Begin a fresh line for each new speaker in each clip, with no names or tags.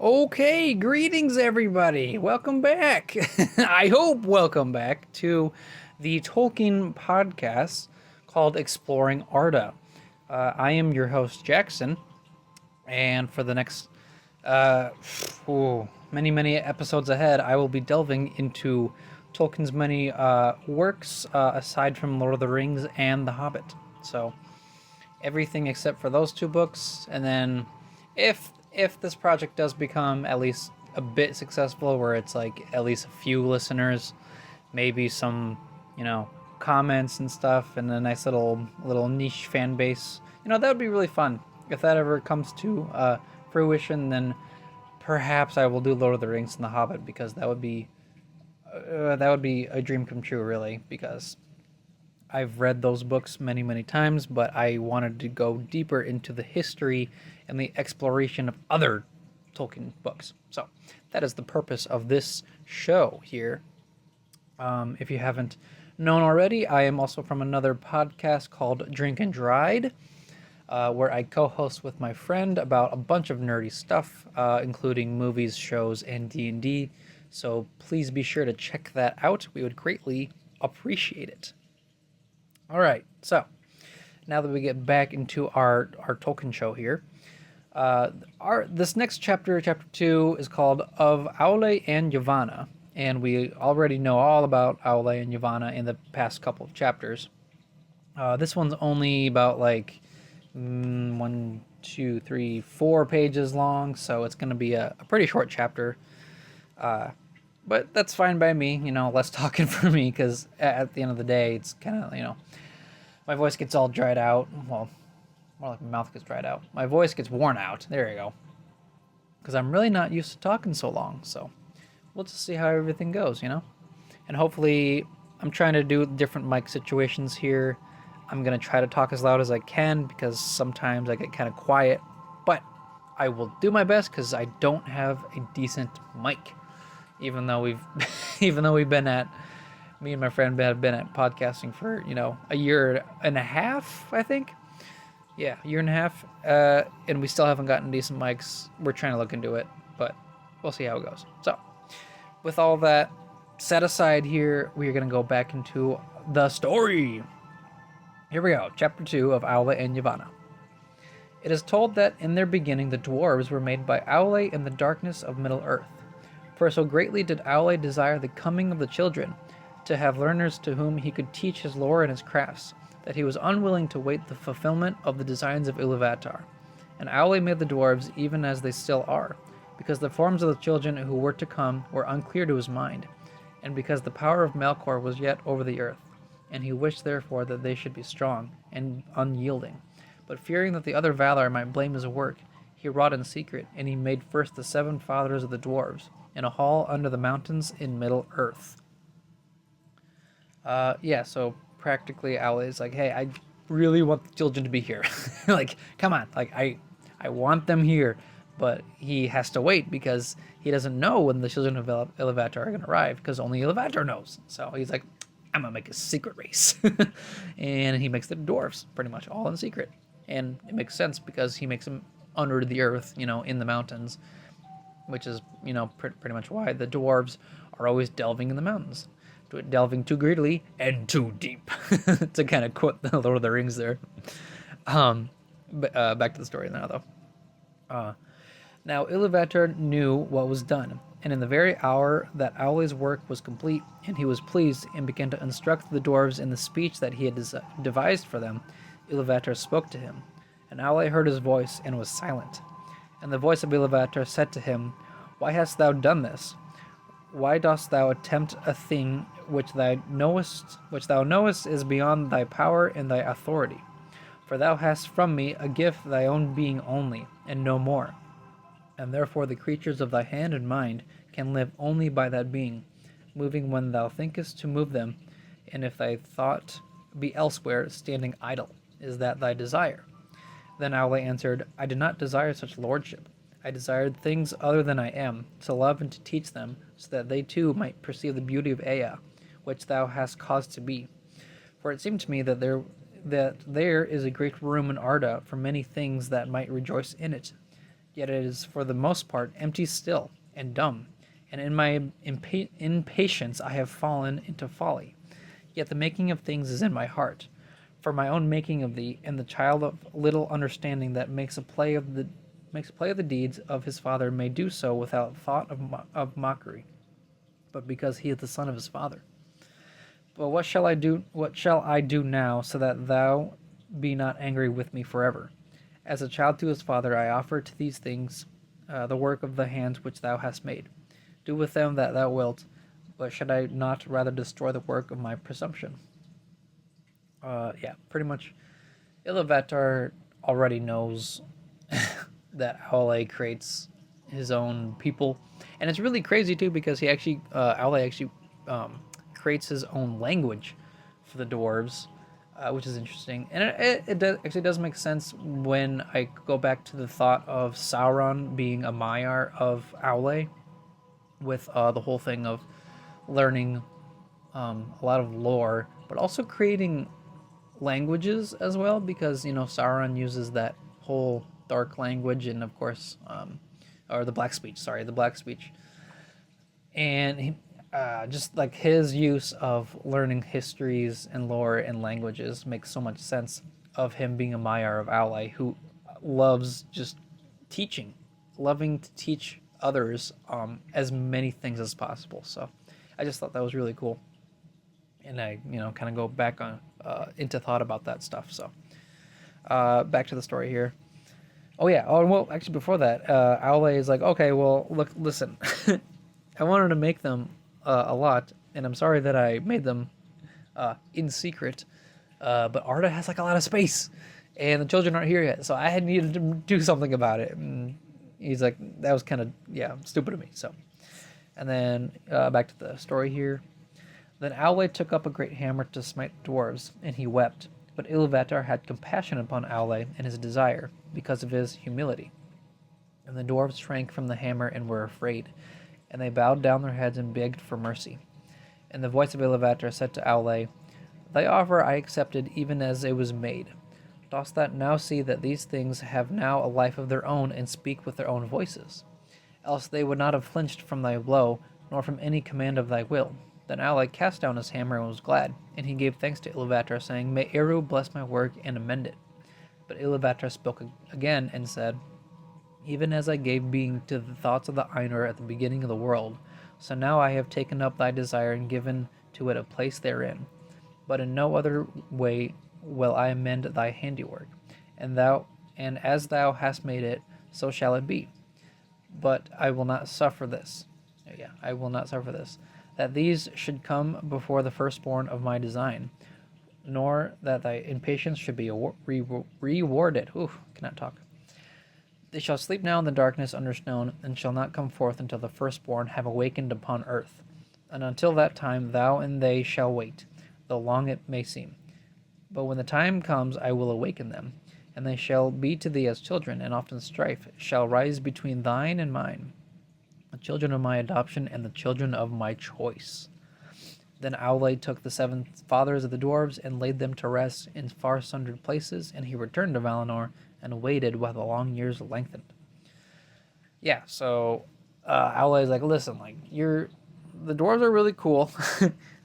Okay, greetings everybody. Welcome back. I hope welcome back to the Tolkien podcast called Exploring Arda. I am your host Jackson, and for the next uh, many episodes ahead, I will be delving into Tolkien's many works aside from Lord of the Rings and The Hobbit. So everything except for those two books, and then if this project does become at least a bit successful, where it's like at least a few listeners, maybe some comments and stuff, and a nice little niche fan base, that would be really fun. If that ever comes to fruition, then perhaps I will do Lord of the Rings and The Hobbit, because that would be a dream come true, really, because I've read those books many times, but I wanted to go deeper into the history and the exploration of other Tolkien books. So that is the purpose of this show here. If you haven't known already, I am also from another podcast called Drink and Dried, where I co-host with my friend about a bunch of nerdy stuff, including movies, shows, and D&D. So please be sure to check that out. We would greatly appreciate it. All right, so now that we get back into our Tolkien show here, this next chapter, chapter 2, is called Of Aule and Yavanna, and we already know all about Aule and Yavanna in the past couple of chapters. This one's only about like 1, 2, 3, 4 pages long, so it's going to be a pretty short chapter. But that's fine by me, less talking for me, because at the end of the day, it's kind of, my voice gets all dried out. Well, more like my mouth gets dried out. My voice gets worn out. There you go. Because I'm really not used to talking so long, so we'll just see how everything goes, And hopefully, I'm trying to do different mic situations here. I'm going to try to talk as loud as I can, because sometimes I get kind of quiet, but I will do my best, because I don't have a decent mic. Even though me and my friend have been at podcasting for, a year and a half, I think. Yeah, a year and a half. And we still haven't gotten decent mics. We're trying to look into it, but we'll see how it goes. So, with all that set aside here, we are going to go back into the story. Here we go, chapter 2 of Aule and Yavanna. It is told that in their beginning the dwarves were made by Aule in the darkness of Middle-earth. For so greatly did Aule desire the coming of the children, to have learners to whom he could teach his lore and his crafts, that he was unwilling to wait the fulfillment of the designs of Iluvatar. And Aule made the dwarves even as they still are, because the forms of the children who were to come were unclear to his mind, and because the power of Melkor was yet over the earth, and he wished therefore that they should be strong and unyielding. But fearing that the other Valar might blame his work, he wrought in secret, and he made first the 7 fathers of the dwarves, in a hall under the mountains in Middle-earth. So practically Aule is like, hey, I really want the children to be here. Like, come on, like, I want them here, but he has to wait, because he doesn't know when the children of Iluvatar are going to arrive, because only Iluvatar knows. So he's like, I'm going to make a secret race. And he makes the dwarves, pretty much, all in secret. And it makes sense, because he makes them under the earth, in the mountains, which is, pretty much why the dwarves are always delving in the mountains. Delving too greedily and too deep. To kind of quote the Lord of the Rings there. But back to the story now, though. Now, Iluvatar knew what was done, and in the very hour that Aule's work was complete, and he was pleased, and began to instruct the dwarves in the speech that he had devised for them, Iluvatar spoke to him. And Aule heard his voice, and was silent. And the voice of Iluvatar said to him, Why hast thou done this? Why dost thou attempt a thing which thou knowest is beyond thy power and thy authority? For thou hast from me a gift, thy own being only, and no more. And therefore the creatures of thy hand and mind can live only by that being, moving when thou thinkest to move them, and if thy thought be elsewhere, standing idle. Is that thy desire? Then Aule answered, I did not desire such lordship. I desired things other than I am, to love and to teach them, so that they too might perceive the beauty of Ea, which thou hast caused to be. For it seemed to me that there is a great room in Arda for many things that might rejoice in it. Yet it is for the most part empty still and dumb, and in my impatience I have fallen into folly. Yet the making of things is in my heart, for my own making of thee, and the child of little understanding that makes play of the deeds of his father may do so without thought of mockery, but because he is the son of his father. But what shall I do? What shall I do now, so that thou be not angry with me forever? As a child to his father, I offer to these things the work of the hands which thou hast made. Do with them that thou wilt, but should I not rather destroy the work of my presumption? Yeah, pretty much. Iluvatar already knows that Aule creates his own people, and it's really crazy too because Aule actually creates his own language for the dwarves, which is interesting, and actually does make sense when I go back to the thought of Sauron being a Maiar of Aule, with the whole thing of learning a lot of lore, but also creating languages as well, because Sauron uses that whole dark language, and of course, or the black speech. Sorry, the black speech, and just like his use of learning histories and lore and languages makes so much sense. Of him being a Maiar of Aule, who loves just teaching, loving to teach others as many things as possible. So, I just thought that was really cool, and I kind of go back on into thought about that stuff. So back to the story here. Oh yeah. Oh well, actually before that, Aule is like, okay, well look, listen, I wanted to make them a lot, and I'm sorry that I made them in secret, but Arda has like a lot of space, and the children aren't here yet, so I had needed to do something about it. And he's like, that was kind of stupid of me. So, and then back to the story here. Then Aule took up a great hammer to smite the dwarves, and he wept. But Iluvatar had compassion upon Aule and his desire, because of his humility. And the dwarves shrank from the hammer and were afraid, and they bowed down their heads and begged for mercy. And the voice of Iluvatar said to Aule, Thy offer I accepted even as it was made. Dost thou now see that these things have now a life of their own and speak with their own voices? Else they would not have flinched from thy blow, nor from any command of thy will. Then Aule cast down his hammer and was glad, and he gave thanks to Iluvatar, saying, May Eru bless my work and amend it. But Iluvatar spoke again and said, Even as I gave being to the thoughts of the Ainur at the beginning of the world, so now I have taken up thy desire and given to it a place therein. But in no other way will I amend thy handiwork, and as thou hast made it, so shall it be. But I will not suffer this. I will not suffer this, that these should come before the firstborn of my design, nor that thy impatience should be rewarded. Cannot talk. They shall sleep now in the darkness under stone, and shall not come forth until the firstborn have awakened upon earth. And until that time thou and they shall wait, though long it may seem. But when the time comes I will awaken them, and they shall be to thee as children, and often strife shall rise between thine and mine, the children of my adoption and the children of my choice. Then Aule took the 7 fathers of the dwarves and laid them to rest in far sundered places, and he returned to Valinor and waited while the long years lengthened. Yeah, so Aule is like, listen, like the dwarves are really cool.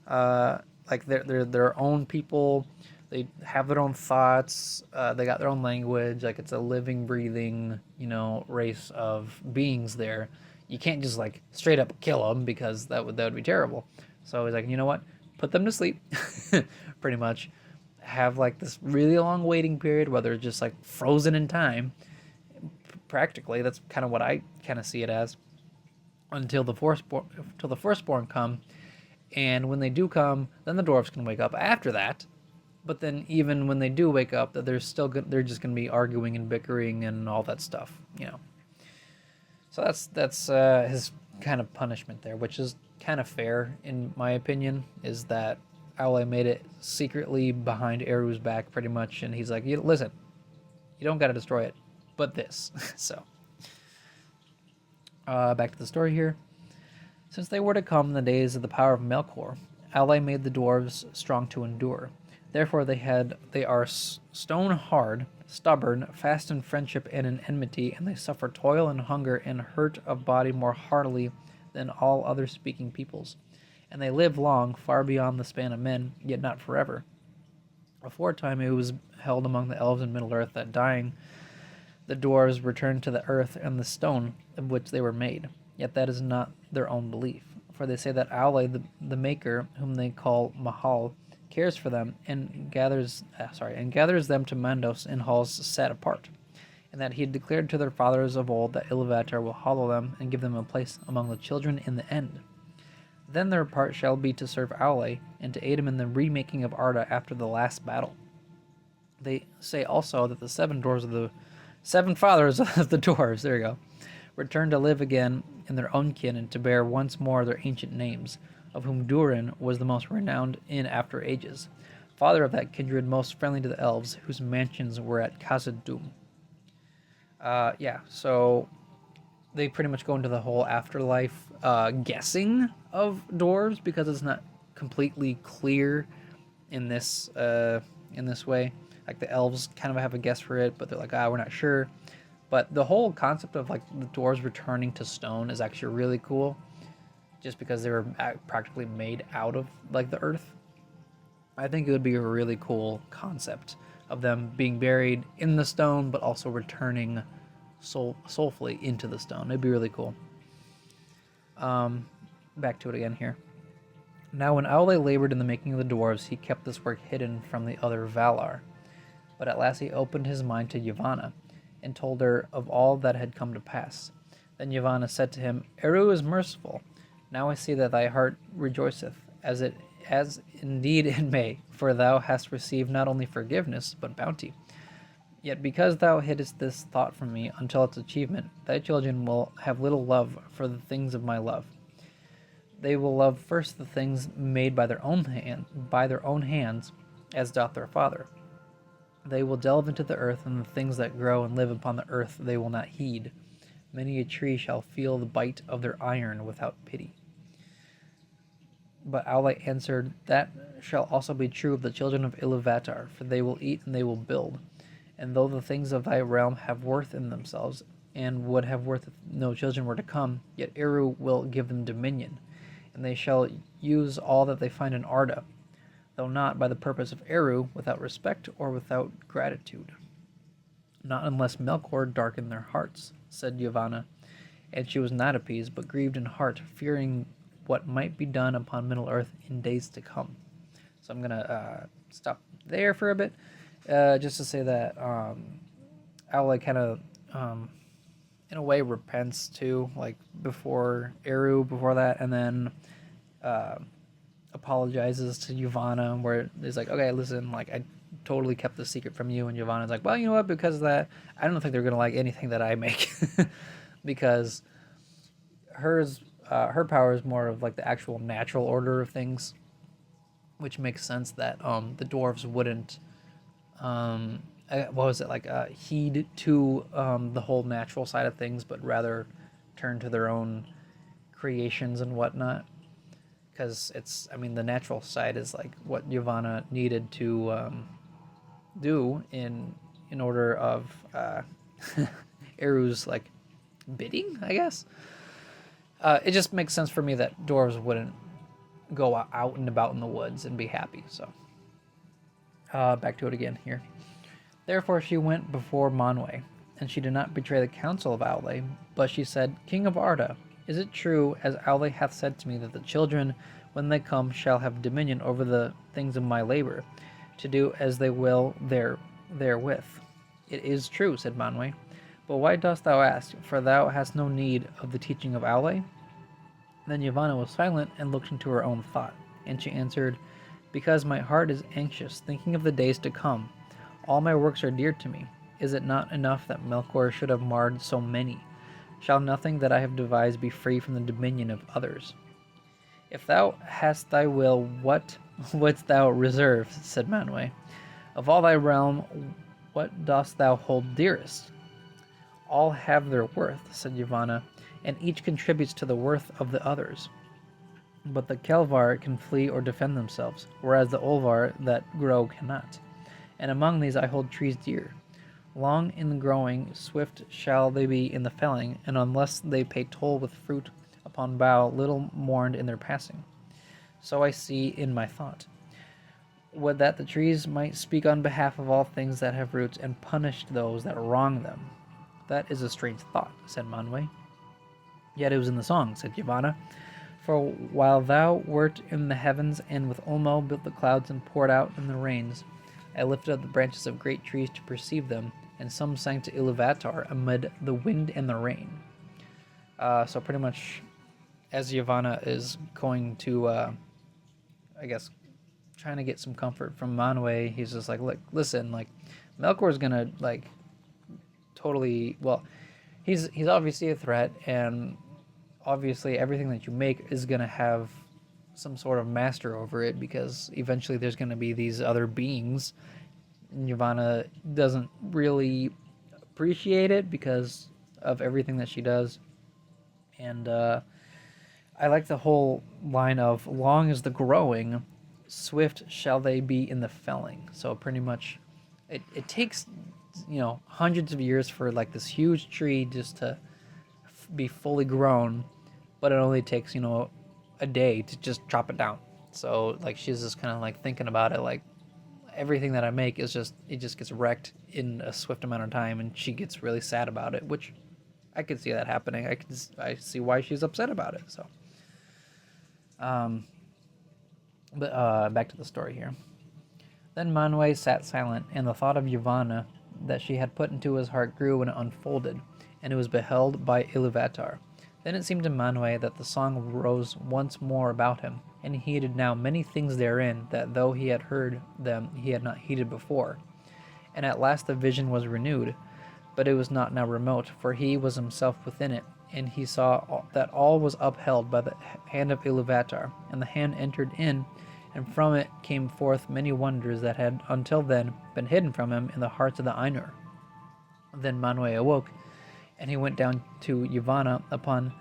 Like they're their own people. They have their own thoughts. They got their own language. Like it's a living, breathing, race of beings there. You can't just like straight up kill them because that would be terrible. So he's like, you know what? Put them to sleep, pretty much. Have like this really long waiting period where they're just like frozen in time. Practically, that's kind of what I kind of see it as. Until the firstborn come, and when they do come, then the dwarves can wake up after that. But then even when they do wake up, that they're just gonna be arguing and bickering and all that stuff, So that's his kind of punishment there, which is kind of fair in my opinion. Is that Aule made it secretly behind Eru's back, pretty much, and he's like, listen, you don't gotta destroy it, but this. So back to the story here. Since they were to come in the days of the power of Melkor, Aule made the dwarves strong to endure. Therefore they are stone hard, stubborn, fast in friendship and in enmity, and they suffer toil and hunger and hurt of body more heartily than all other speaking peoples. And they live long, far beyond the span of men, yet not forever. Aforetime it was held among the elves in Middle Earth that dying, the dwarves returned to the earth and the stone of which they were made. Yet that is not their own belief, for they say that Aule, the maker, whom they call Mahal, cares for them and gathers them to Mandos in halls set apart, and that he had declared to their fathers of old that Iluvatar will hallow them and give them a place among the children in the end. Then their part shall be to serve Aule and to aid him in the remaking of Arda after the last battle. They say also that the seven fathers of the dwarves, there you go, return to live again in their own kin and to bear once more their ancient names, of whom Durin was the most renowned in after ages, father of that kindred most friendly to the elves, whose mansions were at Khazad-dûm. So they pretty much go into the whole afterlife guessing of dwarves, because it's not completely clear in this way. Like the elves kind of have a guess for it, but they're like, we're not sure. But the whole concept of like the dwarves returning to stone is actually really cool, just because they were practically made out of like the earth. I think it would be a really cool concept of them being buried in the stone, but also returning soulfully into the stone. It'd be really cool. Back to it again here. Now when Aule labored in the making of the dwarves, he kept this work hidden from the other Valar. But at last he opened his mind to Yavanna, and told her of all that had come to pass. Then Yavanna said to him, Eru is merciful. Now I see that thy heart rejoiceth, as indeed it may, for thou hast received not only forgiveness, but bounty. Yet because thou hidest this thought from me until its achievement, thy children will have little love for the things of my love. They will love first the things made by their own hands, as doth their father. They will delve into the earth, and the things that grow and live upon the earth they will not heed. Many a tree shall feel the bite of their iron without pity. But Aule answered, That shall also be true of the children of Iluvatar, for they will eat and they will build. And though the things of thy realm have worth in themselves, and would have worth if no children were to come, yet Eru will give them dominion, and they shall use all that they find in Arda, though not by the purpose of Eru, without respect or without gratitude. Not unless Melkor darkened their hearts, said Yavanna, and she was not appeased, but grieved in heart, fearing what might be done upon Middle-earth in days to come. So I'm going to stop there for a bit, just to say that Aule kind of, in a way, repents too, like before that, and then apologizes to Yavanna, where he's like, okay, listen, like, I totally kept the secret from you, and Yavanna's like, well, you know what, because of that, I don't think they're going to like anything that I make, because her power is more of like the actual natural order of things, which makes sense that the dwarves wouldn't heed to the whole natural side of things, but rather turn to their own creations and whatnot, because the natural side is like what Yavanna needed to do in order of Eru's like bidding, I guess. It just makes sense for me that dwarves wouldn't go out and about in the woods and be happy. So back to it again here. Therefore she went before Manwe, and she did not betray the counsel of Aule, but she said, King of Arda, is it true, as Aule hath said to me, that the children, when they come, shall have dominion over the things of my labor, to do as they will therewith? It is true, said Manwe. But why dost thou ask? For thou hast no need of the teaching of Aule? Then Yavanna was silent and looked into her own thought, and she answered, Because my heart is anxious, thinking of the days to come. All my works are dear to me. Is it not enough that Melkor should have marred so many? Shall nothing that I have devised be free from the dominion of others? If thou hast thy will, what wouldst thou reserve? Said Manwe. Of all thy realm, what dost thou hold dearest? All have their worth, said Yavanna, and each contributes to the worth of the others. but the Kelvar can flee or defend themselves, whereas the Olvar that grow cannot. And among these I hold trees dear. Long in the growing, swift shall they be in the felling, and unless they pay toll with fruit upon bough, little mourned in their passing. So I see in my thought. Would that the trees might speak on behalf of all things that have roots, and punish those that wrong them. That is a strange thought, said Manwe. Yet it was in the song, said Yavanna. For while thou wert in the heavens, and with Ulmo built the clouds and poured out in the rains, I lifted up the branches of great trees to perceive them, and some sang to Iluvatar amid the wind and the rain. So pretty much, as Yavanna is going to, I guess, trying to get some comfort from Manwe, he's just like, look, listen, like, Melkor's gonna, like, totally, well, he's obviously a threat, and obviously everything that you make is gonna have some sort of master over it, because eventually there's gonna be these other beings. Yavanna doesn't really appreciate it because of everything that she does, and I like the whole line of long as the growing, swift shall they be in the felling. So pretty much it takes, hundreds of years for like this huge tree just to be fully grown, but it only takes, a day to just chop it down. So like she's just kind of like thinking about it, like everything that I make is just, it just gets wrecked in a swift amount of time, and she gets really sad about it, which I could see that happening. I see why she's upset about it. So but back to the story here. Then Manwe sat silent, and the thought of Yavanna that she had put into his heart grew and unfolded, and it was beheld by Iluvatar. Then it seemed to Manwe that the song rose once more about him, and he heeded now many things therein that though he had heard them he had not heeded before. And at last the vision was renewed, but it was not now remote, for he was himself within it, and he saw that all was upheld by the hand of Iluvatar, and the hand entered in, and from it came forth many wonders that had until then been hidden from him in the hearts of the Ainur. Then Manwe awoke, and he went down to Yavanna upon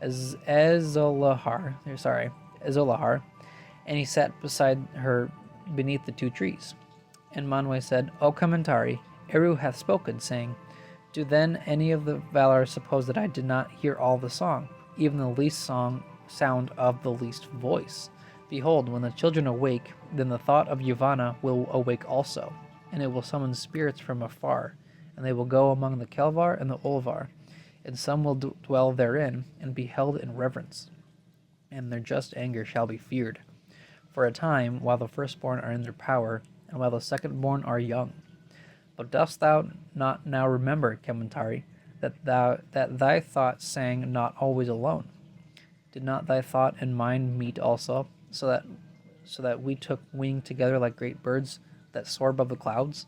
Ezolahar, and he sat beside her beneath the two trees. And Manwe said, O Commentari, Eru hath spoken, saying, do then any of the Valar suppose that I did not hear all the song, even the least sound of the least voice? Behold, when the children awake, then the thought of Yavanna will awake also, and it will summon spirits from afar, and they will go among the Kelvar and the Olvar, and some will dwell therein, and be held in reverence, and their just anger shall be feared, for a time, while the firstborn are in their power, and while the secondborn are young. But dost thou not now remember, Commentari, that thy thought sang not always alone? Did not thy thought and mine meet also, so that we took wing together like great birds that soar above the clouds?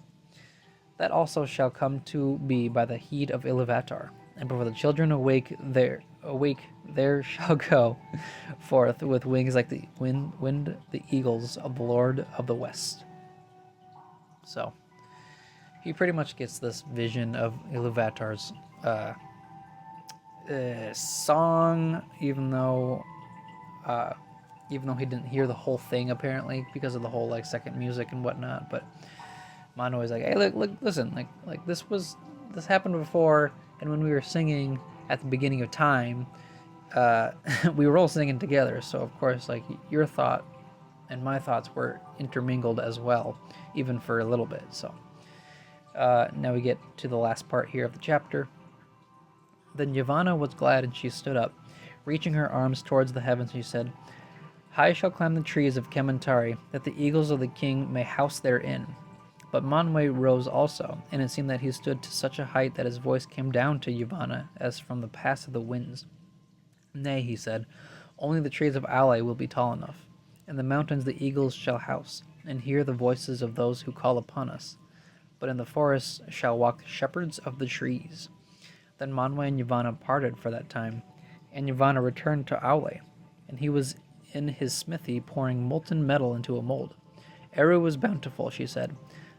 That also shall come to be by the heed of Iluvatar, and before the children awake there shall go forth with wings like the wind the eagles of the Lord of the West. So he pretty much gets this vision of Iluvatar's song, even though he didn't hear the whole thing apparently because of the whole like second music and whatnot. But Mano is like, hey, look, listen, like this happened before, and when we were singing at the beginning of time, we were all singing together. So of course, like your thought and my thoughts were intermingled as well, even for a little bit. So. Now we get to the last part here of the chapter. Then Yavanna was glad, and she stood up. Reaching her arms towards the heavens, she said, High shall climb the trees of Kementari, that the eagles of the king may house therein. But Manwe rose also, and it seemed that he stood to such a height that his voice came down to Yavanna as from the pass of the winds. Nay, he said, only the trees of Aule will be tall enough, and the mountains the eagles shall house, and hear the voices of those who call upon us. But in the forests shall walk shepherds of the trees. Then Manwe and Yavanna parted for that time, and Yavanna returned to Aule, and he was in his smithy pouring molten metal into a mold. Eru was bountiful, she said.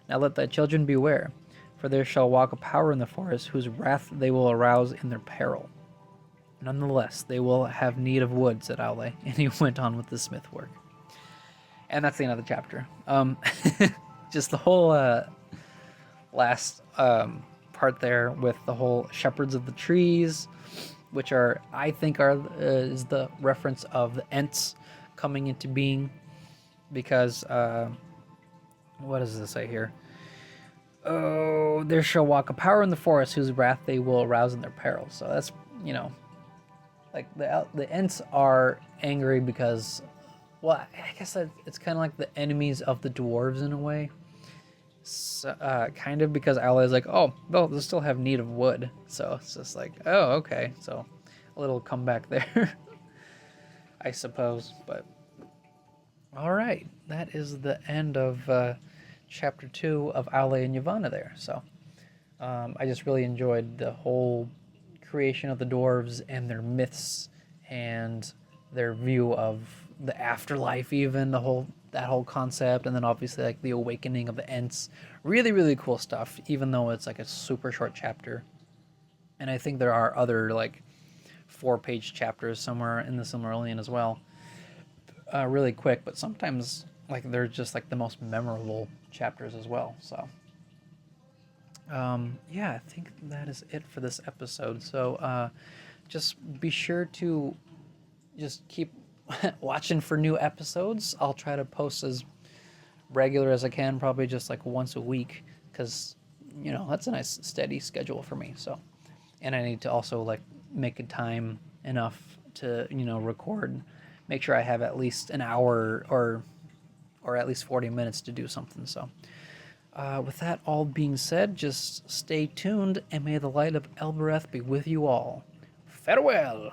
Now let thy children beware, for there shall walk a power in the forest whose wrath they will arouse in their peril. Nonetheless, they will have need of wood, said Aule, and he went on with the smith work. And that's the end of the chapter. Just the whole last part there with the whole shepherds of the trees, which are, I think, is the reference of the Ents coming into being, because what does this say here? Oh, there shall walk a power in the forest whose wrath they will arouse in their peril. So that's, like the Ents are angry because, well, I guess it's kind of like the enemies of the dwarves in a way. So, kind of, because Aule is like, oh, well, they still have need of wood. So it's just like, oh, okay. So a little comeback there, I suppose. But all right, that is the end of chapter 2 of Aule and Yavanna there. So I just really enjoyed the whole creation of the dwarves and their myths and their view of the afterlife, even that whole concept, and then obviously like the awakening of the Ents. Really, really cool stuff, even though it's like a super short chapter. And I think there are other like 4-page chapters somewhere in the Silmarillion as well. Really quick, but sometimes like they're just like the most memorable chapters as well. So yeah, I think that is it for this episode. So just be sure to just keep watching for new episodes. I'll try to post as regular as I can, probably just like once a week, because that's a nice steady schedule for me. So, and I need to also like make a time enough to record, make sure I have at least an hour or at least 40 minutes to do something. So with that all being said, just stay tuned, and may the light of Elbereth be with you all. Farewell!